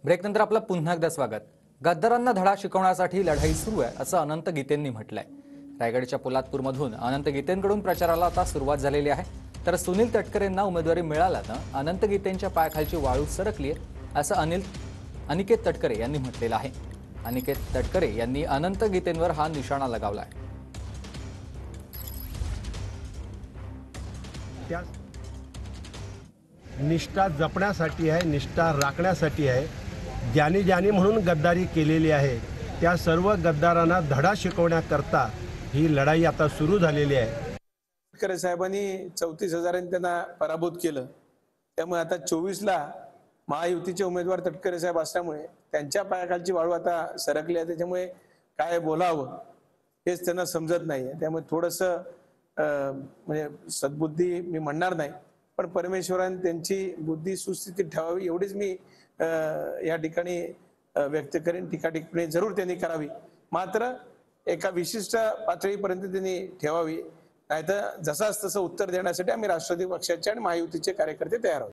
ब्रेकनंतर आपलं पुन्हा एकदा स्वागत। गद्दारांना धडा शिकवण्यासाठी लढाई सुरू आहे असं अनंत गीतेंनी म्हटलंय। रायगडच्या पोलादपूरमधून अनंत गीतेंकडून प्रचाराला आता सुरुवात झालेली आहे। तर सुनील तटकरेंना उमेदवारी मिळाल्यानं अनंत गीतेंच्या पायाखालची वाळू सरकली आहे असं अनिकेत तटकरे यांनी म्हटलेलं आहे। अनिकेत तटकरे यांनी अनंत गीतेंवर हा निशाणा लगावलाय। निष्ठा जपण्यासाठी आहे, निष्ठा राखण्यासाठी आहे। ज्यांनी ज्यांनी म्हणून गद्दारी केलेली आहे त्या सर्व गद्दारांना धडा शिकवण्याकरता ही लढाई आता सुरू झालेली आहे। तटकरे साहेबांनी 34,000 त्यांना पराभूत केलं। त्यामुळे आता 24ला महायुतीचे उमेदवार तटकरे साहेब असल्यामुळे त्यांच्या पायाखालची वाळू आता सरकली आहे। त्याच्यामुळे काय बोलावं हेच त्यांना समजत नाहीये। त्यामुळे थोडंसं म्हणजे सद्बुद्धी मी म्हणणार नाही, पण परमेश्वराने त्यांची बुद्धी सुस्थितीत ठेवावी एवढीच मी या ठिकाणी व्यक्त करेन। टीका टिप्पणी जरूर त्यांनी करावी, मात्र एका विशिष्ट पातळीपर्यंत त्यांनी ठेवावी, नाहीतर जसाच तसं उत्तर देण्यासाठी आम्ही राष्ट्रवादी पक्षाचे आणि महायुतीचे कार्यकर्ते तयार आहोत।